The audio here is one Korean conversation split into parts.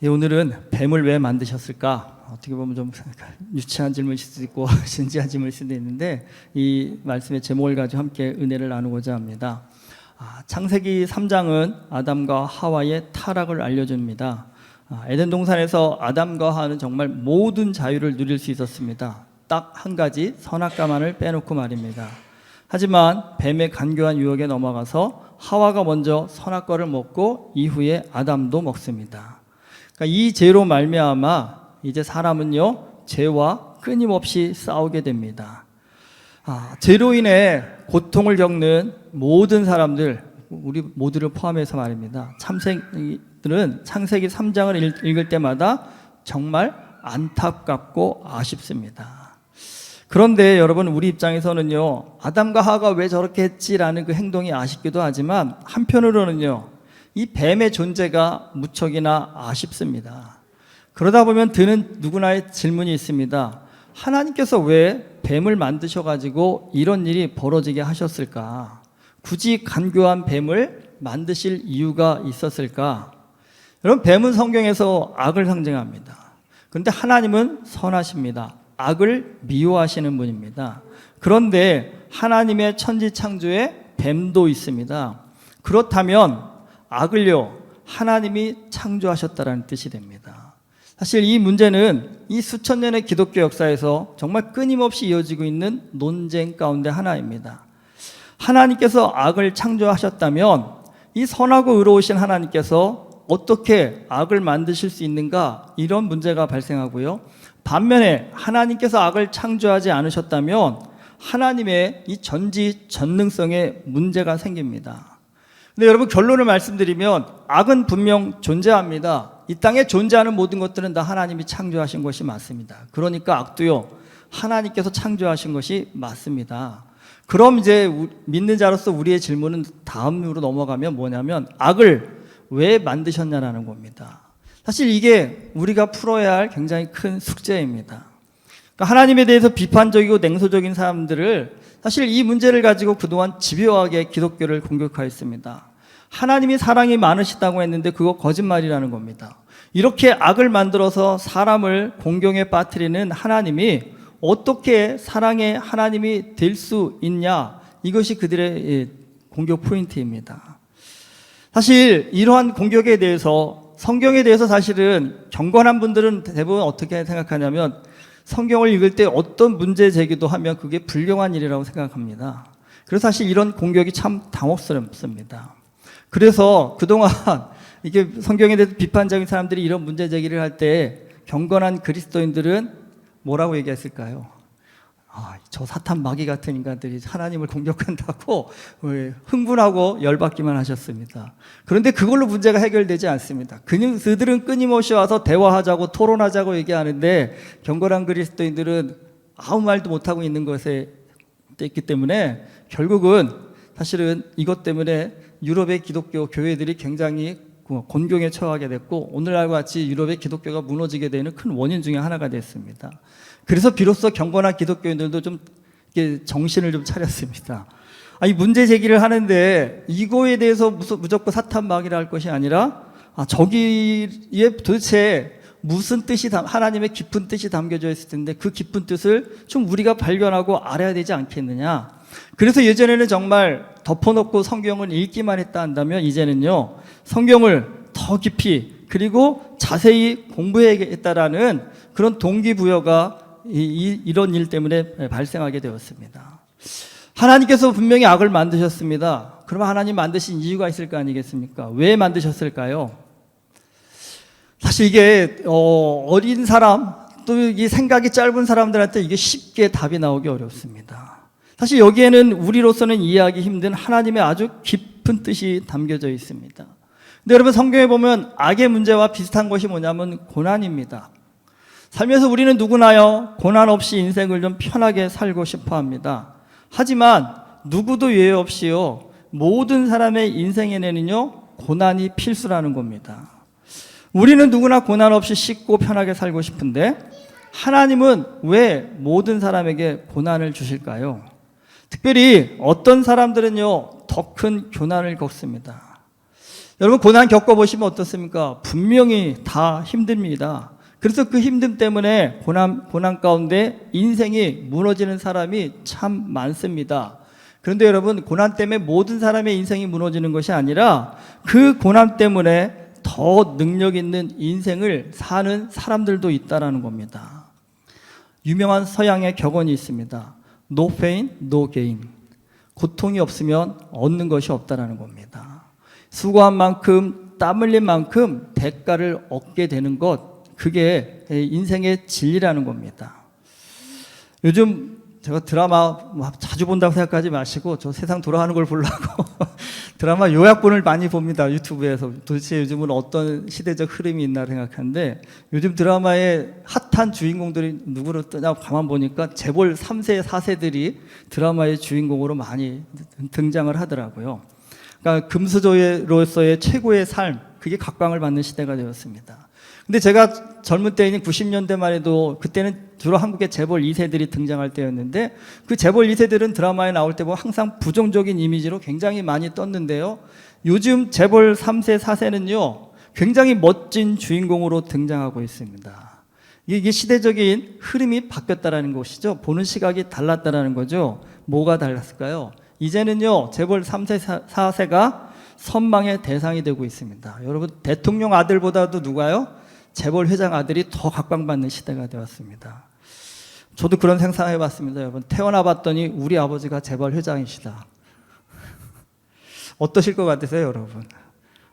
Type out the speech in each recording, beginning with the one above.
오늘은 뱀을 왜 만드셨을까? 어떻게 보면 좀 유치한 질문일 수도 있고 진지한 질문일 수도 있는데 이 말씀의 제목을 가지고 함께 은혜를 나누고자 합니다. 창세기 3장은 아담과 하와의 타락을 알려줍니다. 에덴 동산에서 아담과 하와는 정말 모든 자유를 누릴 수 있었습니다. 딱 한 가지 선악과만을 빼놓고 말입니다. 하지만 뱀의 간교한 유혹에 넘어가서 하와가 먼저 선악과를 먹고 이후에 아담도 먹습니다. 그러니까 이 죄로 말미암아 이제 사람은요 죄와 끊임없이 싸우게 됩니다. 죄로 인해 고통을 겪는 모든 사람들, 우리 모두를 포함해서 말입니다. 참새들은 창세기 3장을 읽을 때마다 정말 안타깝고 아쉽습니다. 그런데 여러분, 우리 입장에서는요 아담과 하와가 왜 저렇게 했지라는 그 행동이 아쉽기도 하지만 한편으로는요 이 뱀의 존재가 무척이나 아쉽습니다. 그러다 보면 드는 누구나의 질문이 있습니다. 하나님께서 왜 뱀을 만드셔가지고 이런 일이 벌어지게 하셨을까? 굳이 간교한 뱀을 만드실 이유가 있었을까? 여러분, 뱀은 성경에서 악을 상징합니다. 그런데 하나님은 선하십니다. 악을 미워하시는 분입니다. 그런데 하나님의 천지창조에 뱀도 있습니다. 그렇다면 악을요 하나님이 창조하셨다는 뜻이 됩니다. 사실 이 문제는 이 수천 년의 기독교 역사에서 정말 끊임없이 이어지고 있는 논쟁 가운데 하나입니다. 하나님께서 악을 창조하셨다면 이 선하고 의로우신 하나님께서 어떻게 악을 만드실 수 있는가, 이런 문제가 발생하고요. 반면에 하나님께서 악을 창조하지 않으셨다면 하나님의 이 전지전능성에 문제가 생깁니다. 근데 여러분, 결론을 말씀드리면 악은 분명 존재합니다. 이 땅에 존재하는 모든 것들은 다 하나님이 창조하신 것이 맞습니다. 그러니까 악도요 하나님께서 창조하신 것이 맞습니다. 그럼 이제 믿는 자로서 우리의 질문은 다음으로 넘어가면 뭐냐면 악을 왜 만드셨냐라는 겁니다. 사실 이게 우리가 풀어야 할 굉장히 큰 숙제입니다. 그러니까 하나님에 대해서 비판적이고 냉소적인 사람들을 사실 이 문제를 가지고 그동안 집요하게 기독교를 공격하였습니다. 하나님이 사랑이 많으시다고 했는데 그거 거짓말이라는 겁니다. 이렇게 악을 만들어서 사람을 공경에 빠뜨리는 하나님이 어떻게 사랑의 하나님이 될 수 있냐, 이것이 그들의 공격 포인트입니다. 사실 이러한 공격에 대해서, 성경에 대해서 사실은 경건한 분들은 대부분 어떻게 생각하냐면 성경을 읽을 때 어떤 문제 제기도 하면 그게 불경한 일이라고 생각합니다. 그래서 사실 이런 공격이 참 당혹스럽습니다. 그래서 그동안 이게 성경에 대해서 비판적인 사람들이 이런 문제 제기를 할 때 경건한 그리스도인들은 뭐라고 얘기했을까요? 저 사탄 마귀 같은 인간들이 하나님을 공격한다고 흥분하고 열받기만 하셨습니다. 그런데 그걸로 문제가 해결되지 않습니다. 그들은 끊임없이 와서 대화하자고 토론하자고 얘기하는데 경건한 그리스도인들은 아무 말도 못하고 있는 것에 있기 때문에 결국은 사실은 이것 때문에 유럽의 기독교 교회들이 굉장히 곤경에 처하게 됐고 오늘날과 같이 유럽의 기독교가 무너지게 되는 큰 원인 중에 하나가 됐습니다. 그래서 비로소 경건한 기독교인들도 좀 정신을 좀 차렸습니다. 이 문제 제기를 하는데 이거에 대해서 무조건 사탄 마귀라 할 것이 아니라 저기에 도대체 무슨 뜻이, 하나님의 깊은 뜻이 담겨져 있을 텐데 그 깊은 뜻을 좀 우리가 발견하고 알아야 되지 않겠느냐. 그래서 예전에는 정말 덮어놓고 성경을 읽기만 했다 한다면 이제는요 성경을 더 깊이 그리고 자세히 공부해야겠다라는 그런 동기부여가 이런 일 때문에 발생하게 되었습니다. 하나님께서 분명히 악을 만드셨습니다. 그러면 하나님 만드신 이유가 있을 거 아니겠습니까? 왜 만드셨을까요? 사실 이게 어린 사람, 또 이 생각이 짧은 사람들한테 이게 쉽게 답이 나오기 어렵습니다. 사실 여기에는 우리로서는 이해하기 힘든 하나님의 아주 깊은 뜻이 담겨져 있습니다. 근데 여러분, 성경에 보면 악의 문제와 비슷한 것이 뭐냐면 고난입니다. 살면서 우리는 누구나요 고난 없이 인생을 좀 편하게 살고 싶어 합니다. 하지만 누구도 예외 없이요 모든 사람의 인생에는요 고난이 필수라는 겁니다. 우리는 누구나 고난 없이 쉽고 편하게 살고 싶은데 하나님은 왜 모든 사람에게 고난을 주실까요? 특별히 어떤 사람들은요 더 큰 고난을 겪습니다. 여러분 고난 겪어보시면 어떻습니까? 분명히 다 힘듭니다. 그래서 그 힘듦 때문에 고난 가운데 인생이 무너지는 사람이 참 많습니다. 그런데 여러분 고난 때문에 모든 사람의 인생이 무너지는 것이 아니라 그 고난 때문에 더 능력 있는 인생을 사는 사람들도 있다라는 겁니다. 유명한 서양의 격언이 있습니다. No pain, no gain. 고통이 없으면 얻는 것이 없다라는 겁니다. 수고한 만큼 땀 흘린 만큼 대가를 얻게 되는 것, 그게 인생의 진리라는 겁니다. 요즘 제가 드라마 자주 본다고 생각하지 마시고 저 세상 돌아가는 걸 보려고 드라마 요약본을 많이 봅니다. 유튜브에서. 도대체 요즘은 어떤 시대적 흐름이 있나 생각하는데 요즘 드라마의 핫한 주인공들이 누구로 뜨냐 가만 보니까 재벌 3세, 4세들이 드라마의 주인공으로 많이 등장을 하더라고요. 그러니까 금수저로서의 최고의 삶, 그게 각광을 받는 시대가 되었습니다. 근데 제가 젊은 때인 90년대만 해도 그때는 주로 한국의 재벌 2세들이 등장할 때였는데 그 재벌 2세들은 드라마에 나올 때 보면 항상 부정적인 이미지로 굉장히 많이 떴는데요. 요즘 재벌 3세, 4세는요, 굉장히 멋진 주인공으로 등장하고 있습니다. 이게 시대적인 흐름이 바뀌었다라는 것이죠. 보는 시각이 달랐다라는 거죠. 뭐가 달랐을까요? 이제는요, 재벌 3세, 4세가 선망의 대상이 되고 있습니다. 여러분, 대통령 아들보다도 누가요? 재벌 회장 아들이 더 각광받는 시대가 되었습니다. 저도 그런 상상해 봤습니다. 여러분, 태어나 봤더니 우리 아버지가 재벌 회장이시다. 어떠실 것 같으세요, 여러분?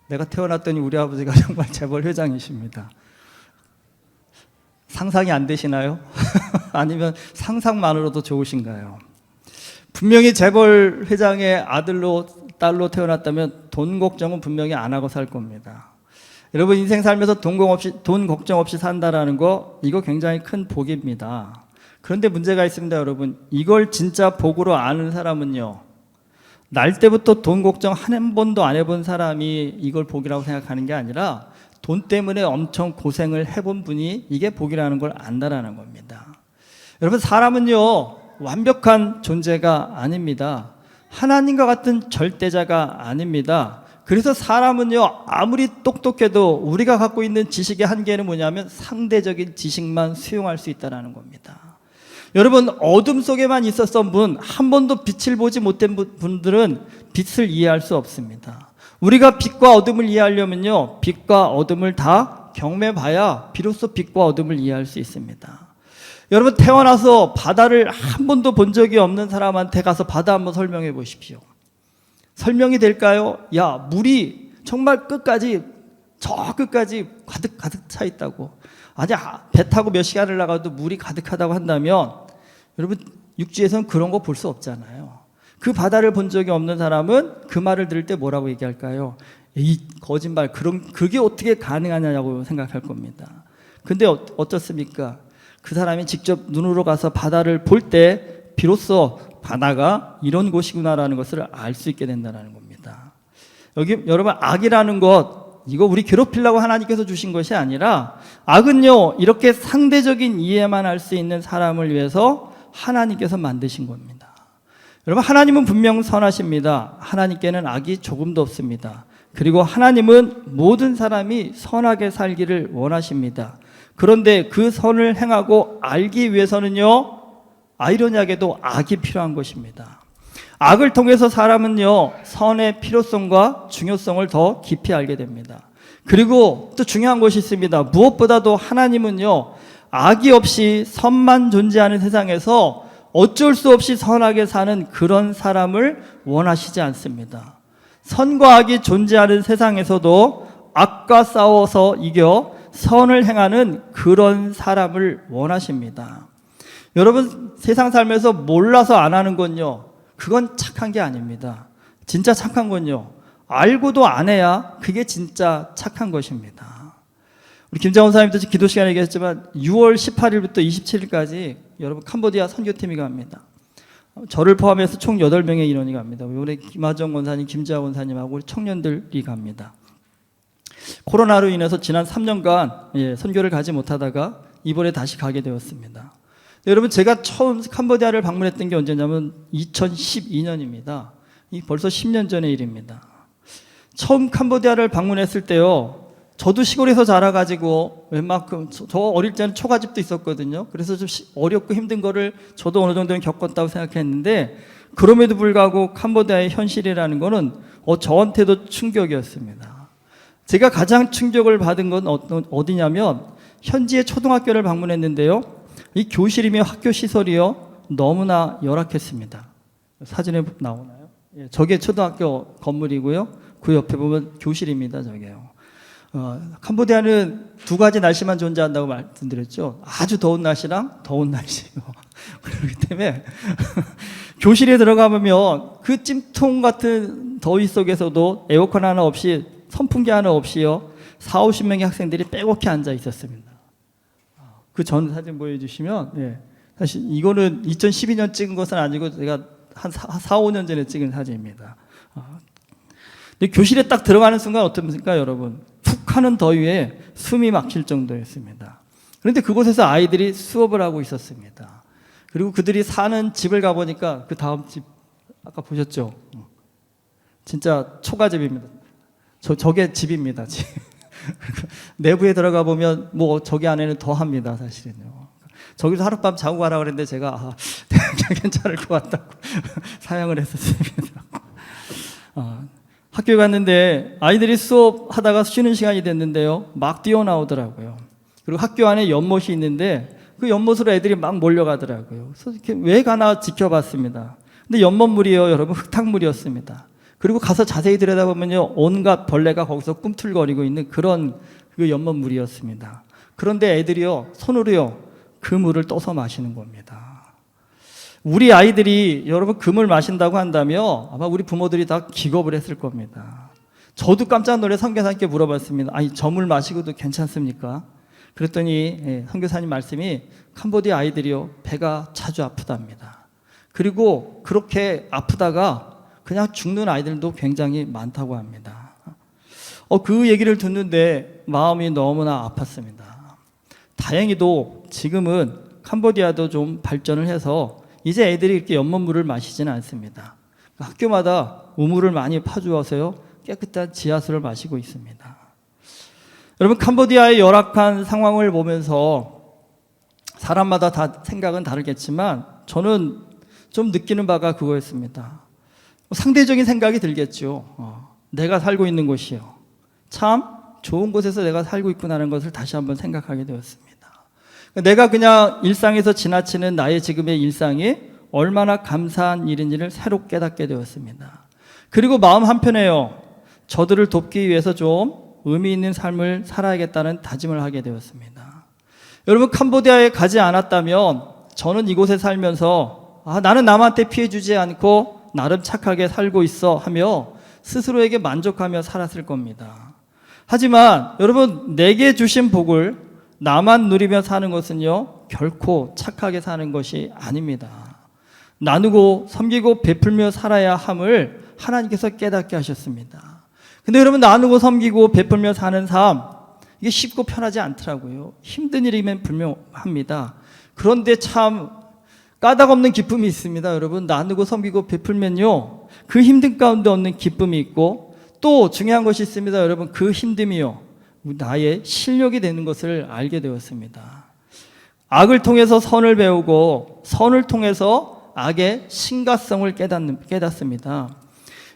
내가 태어났더니 우리 아버지가 정말 재벌 회장이십니다. 상상이 안 되시나요? 아니면 상상만으로도 좋으신가요? 분명히 재벌 회장의 아들로 딸로 태어났다면 돈 걱정은 분명히 안 하고 살 겁니다. 여러분, 인생 살면서 돈 걱정 없이 산다라는 거, 이거 굉장히 큰 복입니다. 그런데 문제가 있습니다, 여러분. 이걸 진짜 복으로 아는 사람은요, 날 때부터 돈 걱정 한 번도 안 해본 사람이 이걸 복이라고 생각하는 게 아니라 돈 때문에 엄청 고생을 해본 분이 이게 복이라는 걸 안다라는 겁니다. 여러분, 사람은요, 완벽한 존재가 아닙니다. 하나님과 같은 절대자가 아닙니다. 그래서 사람은요, 아무리 똑똑해도 우리가 갖고 있는 지식의 한계는 뭐냐면 상대적인 지식만 수용할 수 있다는 겁니다. 여러분, 어둠 속에만 있었던 분, 한 번도 빛을 보지 못한 분들은 빛을 이해할 수 없습니다. 우리가 빛과 어둠을 이해하려면요, 빛과 어둠을 다 경험해봐야 비로소 빛과 어둠을 이해할 수 있습니다. 여러분, 태어나서 바다를 한 번도 본 적이 없는 사람한테 가서 바다 한번 설명해 보십시오. 설명이 될까요? 야, 물이 정말 끝까지, 저 끝까지 가득 차 있다고. 아니, 배 타고 몇 시간을 나가도 물이 가득하다고 한다면 여러분, 육지에서는 그런 거 볼 수 없잖아요. 그 바다를 본 적이 없는 사람은 그 말을 들을 때 뭐라고 얘기할까요? 이 거짓말, 그게 어떻게 가능하냐고 생각할 겁니다. 근데 어떻습니까? 그 사람이 직접 눈으로 가서 바다를 볼 때 비로소 바다가 이런 곳이구나라는 것을 알 수 있게 된다는 겁니다. 여기 여러분, 악이라는 것, 이거 우리 괴롭히려고 하나님께서 주신 것이 아니라 악은요, 이렇게 상대적인 이해만 할 수 있는 사람을 위해서 하나님께서 만드신 겁니다. 여러분, 하나님은 분명 선하십니다. 하나님께는 악이 조금도 없습니다. 그리고 하나님은 모든 사람이 선하게 살기를 원하십니다. 그런데 그 선을 행하고 알기 위해서는요, 아이러니하게도 악이 필요한 것입니다. 악을 통해서 사람은요, 선의 필요성과 중요성을 더 깊이 알게 됩니다. 그리고 또 중요한 것이 있습니다. 무엇보다도 하나님은요, 악이 없이 선만 존재하는 세상에서 어쩔 수 없이 선하게 사는 그런 사람을 원하시지 않습니다. 선과 악이 존재하는 세상에서도 악과 싸워서 이겨 선을 행하는 그런 사람을 원하십니다. 여러분, 세상 살면서 몰라서 안 하는 건요, 그건 착한 게 아닙니다. 진짜 착한 건요, 알고도 안 해야 그게 진짜 착한 것입니다. 우리 김장훈 사님도 기도 시간에 얘기했지만 6월 18일부터 27일까지 여러분 캄보디아 선교팀이 갑니다. 저를 포함해서 총 8명의 인원이 갑니다. 이번에 김하정 권사님, 김자원 권사님하고 우리 청년들이 갑니다. 코로나로 인해서 지난 3년간 선교를 가지 못하다가 이번에 다시 가게 되었습니다. 여러분, 제가 처음 캄보디아를 방문했던 게 언제냐면 2012년입니다. 벌써 10년 전의 일입니다. 처음 캄보디아를 방문했을 때요, 저도 시골에서 자라가지고 웬만큼 저 어릴 때는 초가집도 있었거든요. 그래서 좀 어렵고 힘든 거를 저도 어느 정도는 겪었다고 생각했는데, 그럼에도 불구하고 캄보디아의 현실이라는 거는 저한테도 충격이었습니다. 제가 가장 충격을 받은 건 어디냐면, 현지의 초등학교를 방문했는데요, 이 교실이며 학교 시설이요 너무나 열악했습니다. 사진에 나오나요? 예, 저게 초등학교 건물이고요, 그 옆에 보면 교실입니다. 저게요. 캄보디아는 두 가지 날씨만 존재한다고 말씀드렸죠. 아주 더운 날씨랑 더운 날씨예요. 그렇기 때문에 교실에 들어가면 그 찜통 같은 더위 속에서도 에어컨 하나 없이, 선풍기 하나 없이요 40-50명의 학생들이 빼곡히 앉아 있었습니다. 그 전 사진 보여주시면, 예, 사실 이거는 2012년 찍은 것은 아니고 제가 한 4-5년 전에 찍은 사진입니다. 근데 교실에 딱 들어가는 순간 어떻습니까, 여러분? 푹 하는 더위에 숨이 막힐 정도였습니다. 그런데 그곳에서 아이들이 수업을 하고 있었습니다. 그리고 그들이 사는 집을 가보니까, 그 다음 집 아까 보셨죠? 진짜 초가집입니다. 저게 집입니다, 집. 내부에 들어가 보면 뭐 저기 안에는 더 합니다, 사실은요. 저기서 하룻밤 자고 가라 그랬는데 제가 괜찮을 것 같다고 사양을 했었습니다. 학교에 갔는데 아이들이 수업하다가 쉬는 시간이 됐는데요, 막 뛰어나오더라고요. 그리고 학교 안에 연못이 있는데 그 연못으로 애들이 막 몰려가더라고요. 그래서 이렇게 왜 가나 지켜봤습니다. 근데 연못물이요, 여러분, 흙탕물이었습니다. 그리고 가서 자세히 들여다보면요, 온갖 벌레가 거기서 꿈틀거리고 있는 그런 그 연못물이었습니다. 그런데 애들이요, 손으로요 그 물을 떠서 마시는 겁니다. 우리 아이들이 여러분 그 물 마신다고 한다면 아마 우리 부모들이 다 기겁을 했을 겁니다. 저도 깜짝 놀래 선교사님께 물어봤습니다. 아니, 저 물 마시고도 괜찮습니까? 그랬더니 선교사님 말씀이, 캄보디아 아이들이요 배가 자주 아프답니다. 그리고 그렇게 아프다가 그냥 죽는 아이들도 굉장히 많다고 합니다. 그 얘기를 듣는데 마음이 너무나 아팠습니다. 다행히도 지금은 캄보디아도 좀 발전을 해서 이제 애들이 이렇게 연못물을 마시지는 않습니다. 학교마다 우물을 많이 파주어서요 깨끗한 지하수를 마시고 있습니다. 여러분, 캄보디아의 열악한 상황을 보면서 사람마다 다 생각은 다르겠지만 저는 좀 느끼는 바가 그거였습니다. 상대적인 생각이 들겠죠. 내가 살고 있는 곳이요, 참 좋은 곳에서 내가 살고 있구나라는 것을 다시 한번 생각하게 되었습니다. 내가 그냥 일상에서 지나치는 나의 지금의 일상이 얼마나 감사한 일인지를 새로 깨닫게 되었습니다. 그리고 마음 한편에요, 저들을 돕기 위해서 좀 의미 있는 삶을 살아야겠다는 다짐을 하게 되었습니다. 여러분, 캄보디아에 가지 않았다면 저는 이곳에 살면서 나는 남한테 피해 주지 않고 나름 착하게 살고 있어 하며 스스로에게 만족하며 살았을 겁니다. 하지만 여러분, 내게 주신 복을 나만 누리며 사는 것은요 결코 착하게 사는 것이 아닙니다. 나누고 섬기고 베풀며 살아야 함을 하나님께서 깨닫게 하셨습니다. 근데 여러분, 나누고 섬기고 베풀며 사는 삶, 이게 쉽고 편하지 않더라고요. 힘든 일이면 분명합니다. 그런데 참 까닭없는 기쁨이 있습니다. 여러분, 나누고 섬기고 베풀면요 그 힘든 가운데 없는 기쁨이 있고, 또 중요한 것이 있습니다. 여러분, 그 힘듦이요 나의 실력이 되는 것을 알게 되었습니다. 악을 통해서 선을 배우고 선을 통해서 악의 심각성을 깨닫습니다.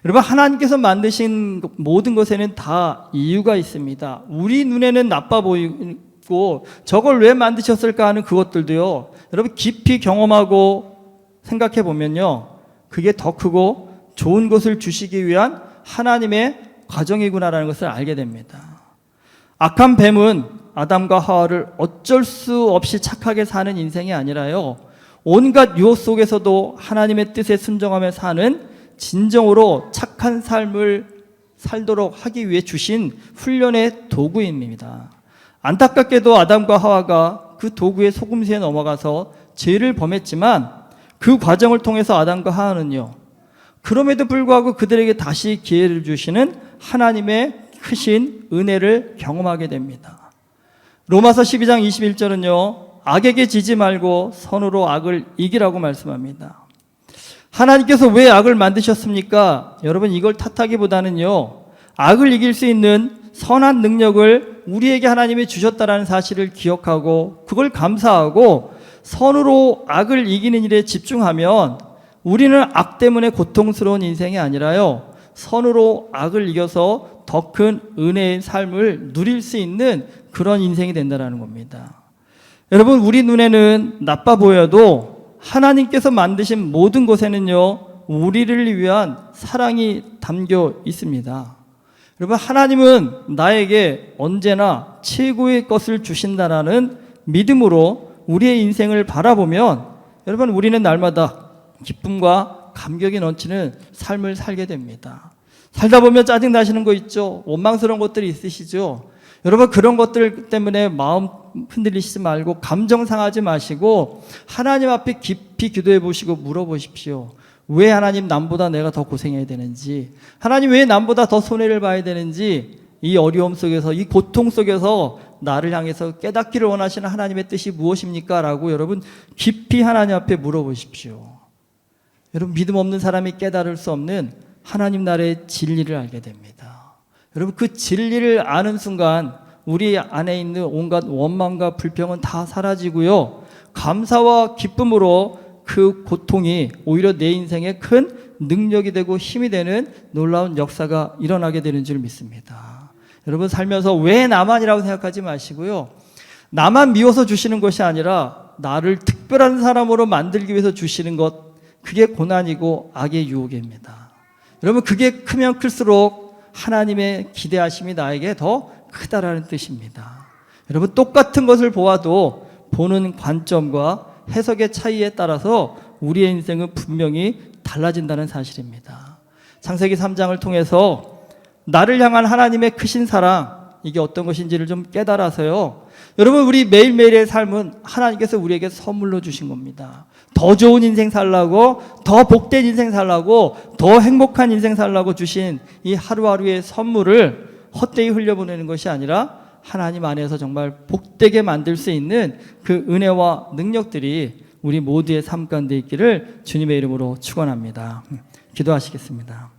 여러분, 하나님께서 만드신 모든 것에는 다 이유가 있습니다. 우리 눈에는 나빠 보이고 저걸 왜 만드셨을까 하는 그것들도요 여러분 깊이 경험하고 생각해 보면요 그게 더 크고 좋은 것을 주시기 위한 하나님의 과정이구나라는 것을 알게 됩니다. 악한 뱀은 아담과 하와를 어쩔 수 없이 착하게 사는 인생이 아니라요 온갖 유혹 속에서도 하나님의 뜻에 순종하며 사는 진정으로 착한 삶을 살도록 하기 위해 주신 훈련의 도구입니다. 안타깝게도 아담과 하와가 그 도구의 속임수에 넘어가서 죄를 범했지만 그 과정을 통해서 아담과 하와는요 그럼에도 불구하고 그들에게 다시 기회를 주시는 하나님의 크신 은혜를 경험하게 됩니다. 로마서 12장 21절은요 악에게 지지 말고 선으로 악을 이기라고 말씀합니다. 하나님께서 왜 악을 만드셨습니까? 여러분, 이걸 탓하기보다는요 악을 이길 수 있는 선한 능력을 우리에게 하나님이 주셨다라는 사실을 기억하고 그걸 감사하고 선으로 악을 이기는 일에 집중하면 우리는 악 때문에 고통스러운 인생이 아니라요, 선으로 악을 이겨서 더 큰 은혜의 삶을 누릴 수 있는 그런 인생이 된다는 겁니다. 여러분, 우리 눈에는 나빠 보여도 하나님께서 만드신 모든 것에는요, 우리를 위한 사랑이 담겨 있습니다. 여러분, 하나님은 나에게 언제나 최고의 것을 주신다라는 믿음으로 우리의 인생을 바라보면 여러분, 우리는 날마다 기쁨과 감격이 넘치는 삶을 살게 됩니다. 살다 보면 짜증나시는 거 있죠? 원망스러운 것들이 있으시죠? 여러분, 그런 것들 때문에 마음 흔들리시지 말고 감정 상하지 마시고 하나님 앞에 깊이 기도해 보시고 물어보십시오. 왜 하나님 남보다 내가 더 고생해야 되는지, 하나님 왜 남보다 더 손해를 봐야 되는지, 이 어려움 속에서, 이 고통 속에서 나를 향해서 깨닫기를 원하시는 하나님의 뜻이 무엇입니까? 라고 여러분 깊이 하나님 앞에 물어보십시오. 여러분, 믿음 없는 사람이 깨달을 수 없는 하나님 나라의 진리를 알게 됩니다. 여러분, 그 진리를 아는 순간 우리 안에 있는 온갖 원망과 불평은 다 사라지고요, 감사와 기쁨으로 그 고통이 오히려 내 인생에 큰 능력이 되고 힘이 되는 놀라운 역사가 일어나게 되는 줄 믿습니다. 여러분, 살면서 왜 나만이라고 생각하지 마시고요, 나만 미워서 주시는 것이 아니라 나를 특별한 사람으로 만들기 위해서 주시는 것, 그게 고난이고 악의 유혹입니다. 여러분, 그게 크면 클수록 하나님의 기대하심이 나에게 더 크다라는 뜻입니다. 여러분, 똑같은 것을 보아도 보는 관점과 해석의 차이에 따라서 우리의 인생은 분명히 달라진다는 사실입니다. 창세기 3장을 통해서 나를 향한 하나님의 크신 사랑, 이게 어떤 것인지를 좀 깨달아서요, 여러분, 우리 매일매일의 삶은 하나님께서 우리에게 선물로 주신 겁니다. 더 좋은 인생 살라고, 더 복된 인생 살라고, 더 행복한 인생 살라고 주신 이 하루하루의 선물을 헛되이 흘려보내는 것이 아니라 하나님 안에서 정말 복되게 만들 수 있는 그 은혜와 능력들이 우리 모두의 삶 가운데 있기를 주님의 이름으로 축원합니다. 기도하시겠습니다.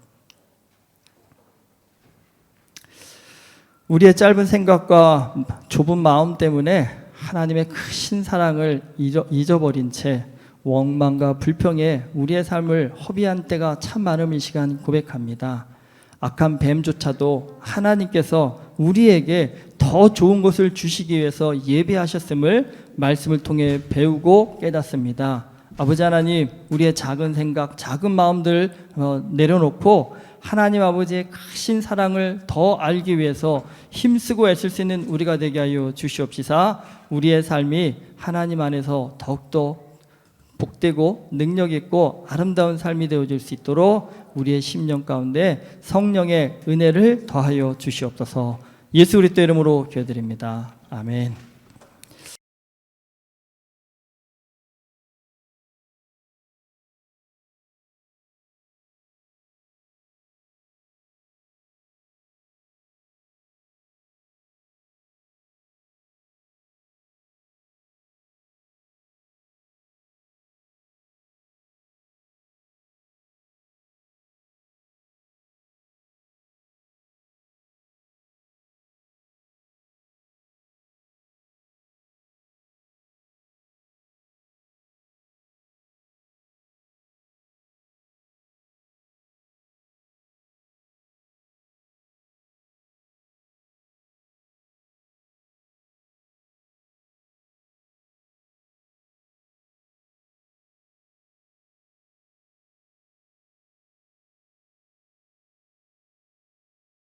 우리의 짧은 생각과 좁은 마음 때문에 하나님의 크신 사랑을 잊어버린 채 원망과 불평에 우리의 삶을 허비한 때가 참 많은 이 시간 고백합니다. 악한 뱀조차도 하나님께서 우리에게 더 좋은 것을 주시기 위해서 예배하셨음을 말씀을 통해 배우고 깨닫습니다. 아버지 하나님, 우리의 작은 생각, 작은 마음들 내려놓고 하나님 아버지의 크신 사랑을 더 알기 위해서 힘쓰고 애쓸 수 있는 우리가 되게 하여 주시옵시사. 우리의 삶이 하나님 안에서 더욱더 복되고 능력 있고 아름다운 삶이 되어질 수 있도록 우리의 심령 가운데 성령의 은혜를 더하여 주시옵소서. 예수 그리스도 이름으로 기도드립니다. 아멘.